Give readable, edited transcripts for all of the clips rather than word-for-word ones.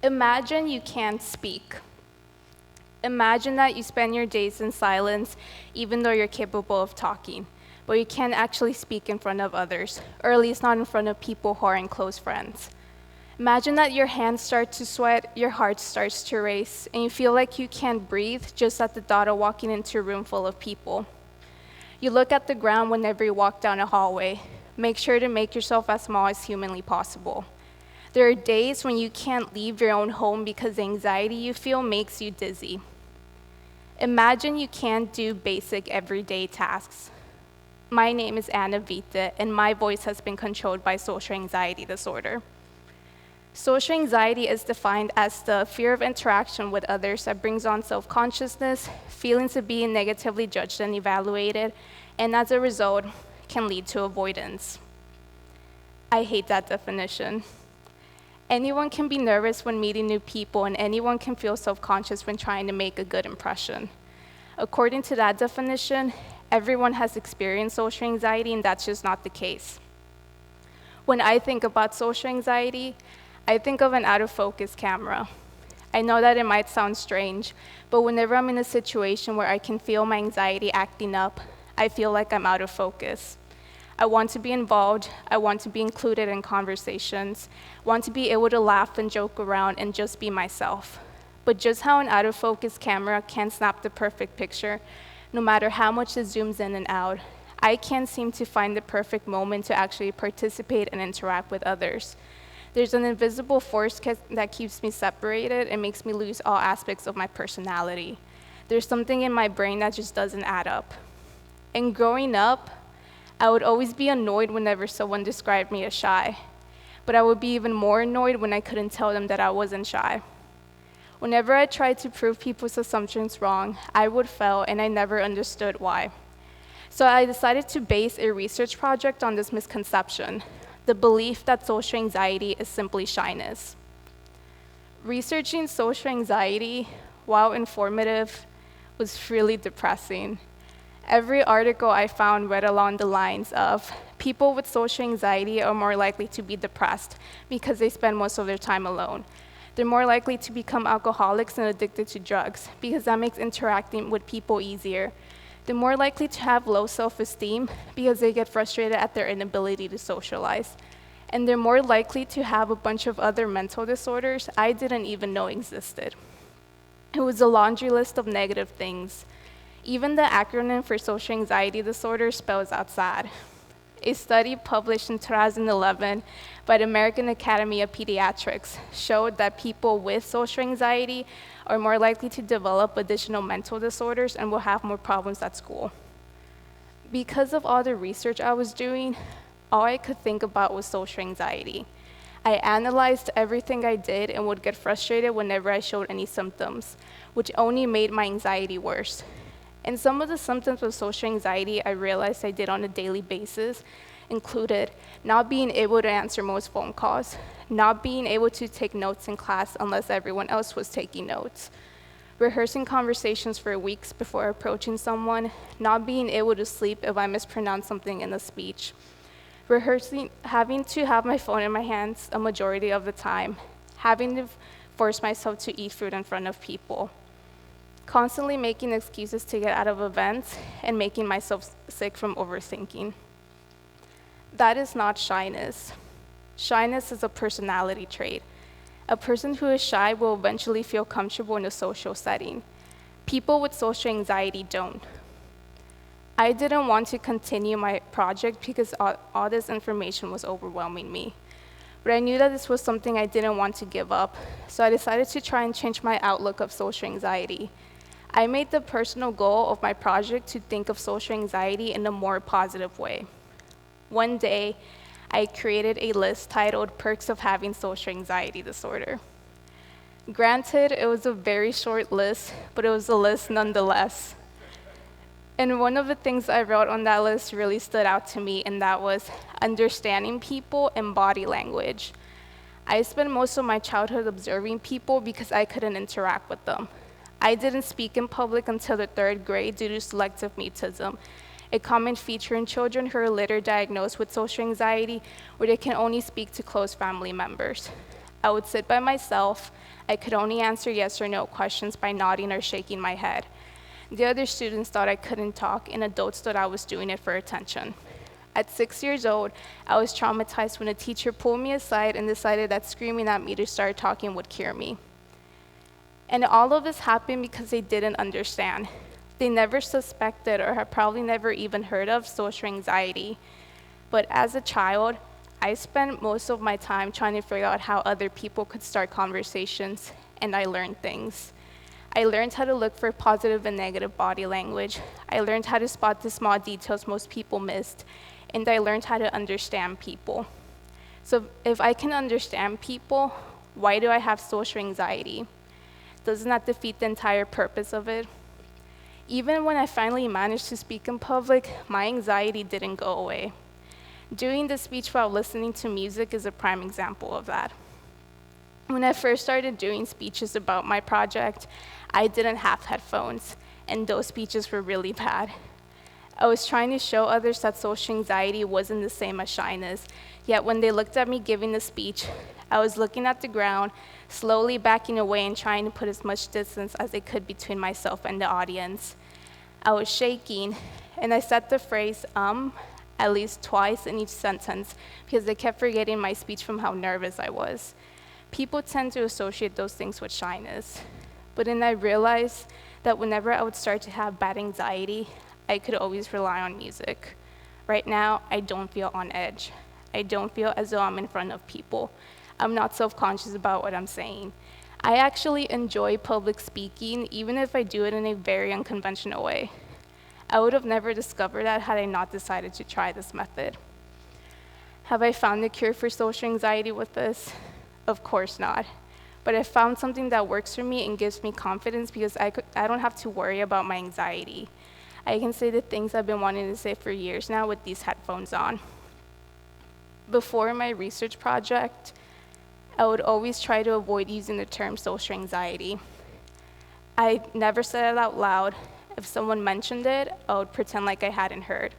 Imagine you can't speak. Imagine that you spend your days in silence, even though you're capable of talking, but you can't actually speak in front of others, or at least not in front of people who aren't close friends. Imagine that your hands start to sweat, your heart starts to race, and you feel like you can't breathe just at the thought of walking into a room full of people. You look at the ground whenever you walk down a hallway. Make sure to make yourself as small as humanly possible. There are days when you can't leave your own home because the anxiety you feel makes you dizzy. Imagine you can't do basic everyday tasks. My name is Vite, and my voice has been controlled by social anxiety disorder. Social anxiety is defined as the fear of interaction with others that brings on self-consciousness, feelings of being negatively judged and evaluated, and as a result, can lead to avoidance. I hate that definition. Anyone can be nervous when meeting new people, and anyone can feel self-conscious when trying to make a good impression. According to that definition, everyone has experienced social anxiety, and that's just not the case. When I think about social anxiety, I think of an out-of-focus camera. I know that it might sound strange, but whenever I'm in a situation where I can feel my anxiety acting up, I feel like I'm out of focus. I want to be involved, I want to be included in conversations, want to be able to laugh and joke around and just be myself. But just how an out-of-focus camera can't snap the perfect picture, no matter how much it zooms in and out, I can't seem to find the perfect moment to actually participate and interact with others. There's an invisible force that keeps me separated and makes me lose all aspects of my personality. There's something in my brain that just doesn't add up. And growing up, I would always be annoyed whenever someone described me as shy, but I would be even more annoyed when I couldn't tell them that I wasn't shy. Whenever I tried to prove people's assumptions wrong, I would fail, and I never understood why. So I decided to base a research project on this misconception, the belief that social anxiety is simply shyness. Researching social anxiety, while informative, was really depressing. Every article I found read along the lines of, people with social anxiety are more likely to be depressed because they spend most of their time alone. They're more likely to become alcoholics and addicted to drugs because that makes interacting with people easier. They're more likely to have low self-esteem because they get frustrated at their inability to socialize. And they're more likely to have a bunch of other mental disorders I didn't even know existed. It was a laundry list of negative things. Even the acronym for social anxiety disorder spells out sad. A study published in 2011 by the American Academy of Pediatrics showed that people with social anxiety are more likely to develop additional mental disorders and will have more problems at school. Because of all the research I was doing, all I could think about was social anxiety. I analyzed everything I did and would get frustrated whenever I showed any symptoms, which only made my anxiety worse. And some of the symptoms of social anxiety I realized I did on a daily basis included not being able to answer most phone calls, not being able to take notes in class unless everyone else was taking notes, rehearsing conversations for weeks before approaching someone, not being able to sleep if I mispronounced something in a speech, having to have my phone in my hands a majority of the time, having to force myself to eat food in front of people, constantly making excuses to get out of events, and making myself sick from overthinking. That is not shyness. Shyness is a personality trait. A person who is shy will eventually feel comfortable in a social setting. People with social anxiety don't. I didn't want to continue my project because all this information was overwhelming me. But I knew that this was something I didn't want to give up, so I decided to try and change my outlook of social anxiety. I made the personal goal of my project to think of social anxiety in a more positive way. One day, I created a list titled Perks of Having Social Anxiety Disorder. Granted, it was a very short list, but it was a list nonetheless. And one of the things I wrote on that list really stood out to me, and that was understanding people and body language. I spent most of my childhood observing people because I couldn't interact with them. I didn't speak in public until the 3rd grade due to selective mutism, a common feature in children who are later diagnosed with social anxiety, where they can only speak to close family members. I would sit by myself. I could only answer yes or no questions by nodding or shaking my head. The other students thought I couldn't talk, and adults thought I was doing it for attention. At 6 years old, I was traumatized when a teacher pulled me aside and decided that screaming at me to start talking would cure me. And all of this happened because they didn't understand. They never suspected or had probably never even heard of social anxiety. But as a child, I spent most of my time trying to figure out how other people could start conversations, and I learned things. I learned how to look for positive and negative body language. I learned how to spot the small details most people missed, and I learned how to understand people. So if I can understand people, why do I have social anxiety? Doesn't that defeat the entire purpose of it? Even when I finally managed to speak in public, my anxiety didn't go away. Doing the speech while listening to music is a prime example of that. When I first started doing speeches about my project, I didn't have headphones, and those speeches were really bad. I was trying to show others that social anxiety wasn't the same as shyness, yet when they looked at me giving the speech, I was looking at the ground, slowly backing away and trying to put as much distance as I could between myself and the audience. I was shaking, and I said the phrase, at least twice in each sentence because I kept forgetting my speech from how nervous I was. People tend to associate those things with shyness, but then I realized that whenever I would start to have bad anxiety, I could always rely on music. Right now, I don't feel on edge. I don't feel as though I'm in front of people. I'm not self-conscious about what I'm saying. I actually enjoy public speaking, even if I do it in a very unconventional way. I would have never discovered that had I not decided to try this method. Have I found a cure for social anxiety with this? Of course not. But I found something that works for me and gives me confidence because I don't have to worry about my anxiety. I can say the things I've been wanting to say for years now with these headphones on. Before my research project, I would always try to avoid using the term social anxiety. I never said it out loud. If someone mentioned it, I would pretend like I hadn't heard.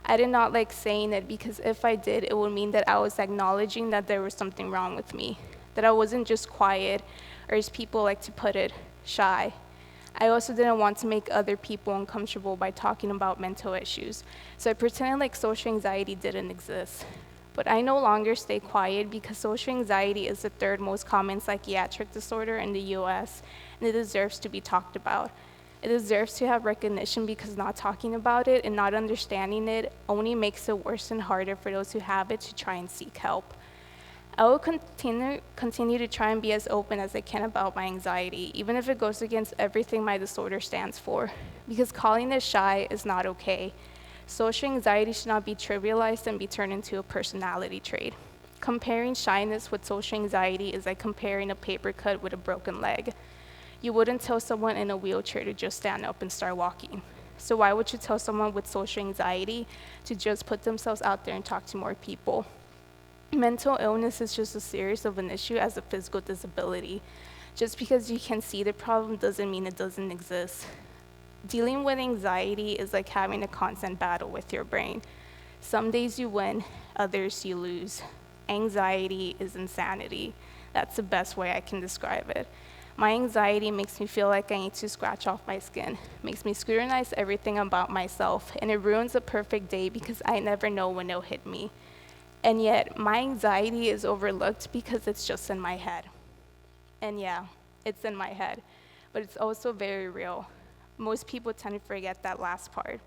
I did not like saying it because if I did, it would mean that I was acknowledging that there was something wrong with me, that I wasn't just quiet, or as people like to put it, shy. I also didn't want to make other people uncomfortable by talking about mental issues, so I pretended like social anxiety didn't exist. But I no longer stay quiet because social anxiety is the third most common psychiatric disorder in the US, and it deserves to be talked about. It deserves to have recognition because not talking about it and not understanding it only makes it worse and harder for those who have it to try and seek help. I will continue to try and be as open as I can about my anxiety, even if it goes against everything my disorder stands for, because calling it shy is not okay. Social anxiety should not be trivialized and be turned into a personality trait. Comparing shyness with social anxiety is like comparing a paper cut with a broken leg. You wouldn't tell someone in a wheelchair to just stand up and start walking. So why would you tell someone with social anxiety to just put themselves out there and talk to more people? Mental illness is just as serious of an issue as a physical disability. Just because you can see the problem doesn't mean it doesn't exist. Dealing with anxiety is like having a constant battle with your brain. Some days you win, others you lose. Anxiety is insanity. That's the best way I can describe it. My anxiety makes me feel like I need to scratch off my skin, makes me scrutinize everything about myself, and it ruins a perfect day because I never know when it'll hit me. And yet, my anxiety is overlooked because it's just in my head. And yeah, it's in my head, but it's also very real. Most people tend to forget that last part.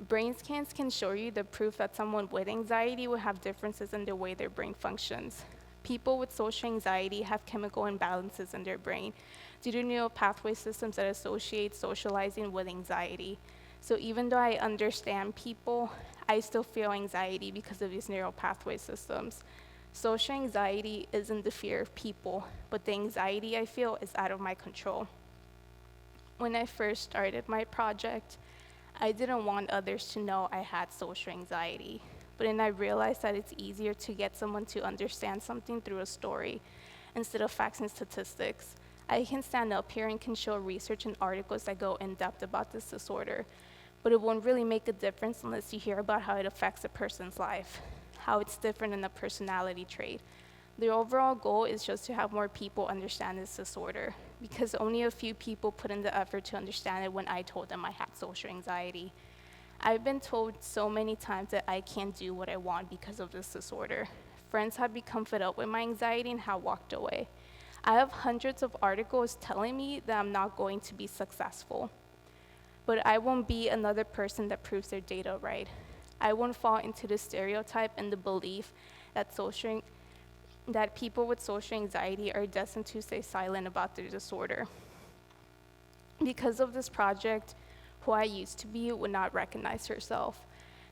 Brain scans can show you the proof that someone with anxiety will have differences in the way their brain functions. People with social anxiety have chemical imbalances in their brain due to neural pathway systems that associate socializing with anxiety. So even though I understand people, I still feel anxiety because of these neural pathway systems. Social anxiety isn't the fear of people, but the anxiety I feel is out of my control. When I first started my project, I didn't want others to know I had social anxiety. But then I realized that it's easier to get someone to understand something through a story instead of facts and statistics. I can stand up here and can show research and articles that go in depth about this disorder, but it won't really make a difference unless you hear about how it affects a person's life, how it's different in a personality trait. The overall goal is just to have more people understand this disorder, because only a few people put in the effort to understand it when I told them I had social anxiety. I've been told so many times that I can't do what I want because of this disorder. Friends have become fed up with my anxiety and have walked away. I have hundreds of articles telling me that I'm not going to be successful. But I won't be another person that proves their data right. I won't fall into the stereotype and the belief that people with social anxiety are destined to stay silent about their disorder. Because of this project, who I used to be would not recognize herself.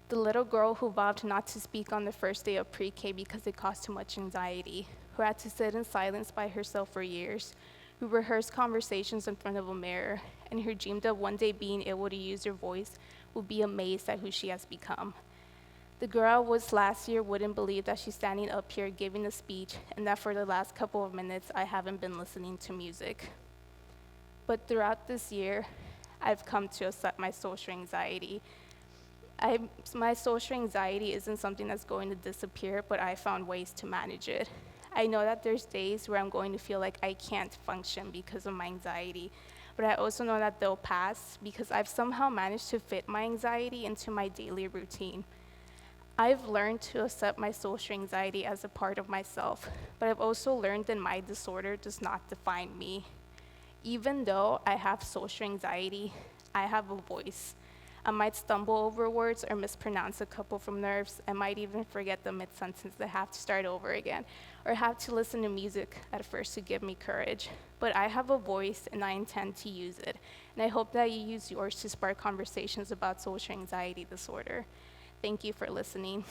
The little girl who vowed not to speak on the first day of pre-K because it caused too much anxiety, who had to sit in silence by herself for years, who rehearsed conversations in front of a mirror, and who dreamed of one day being able to use her voice, will be amazed at who she has become. The girl I was last year wouldn't believe that she's standing up here giving a speech, and that for the last couple of minutes I haven't been listening to music. But throughout this year, I've come to accept my social anxiety. My social anxiety isn't something that's going to disappear, but I found ways to manage it. I know that there's days where I'm going to feel like I can't function because of my anxiety, but I also know that they'll pass because I've somehow managed to fit my anxiety into my daily routine. I've learned to accept my social anxiety as a part of myself, but I've also learned that my disorder does not define me. Even though I have social anxiety, I have a voice. I might stumble over words or mispronounce a couple from nerves. I might even forget the mid-sentence and have to start over again, or have to listen to music at first to give me courage. But I have a voice and I intend to use it. And I hope that you use yours to spark conversations about social anxiety disorder. Thank you for listening.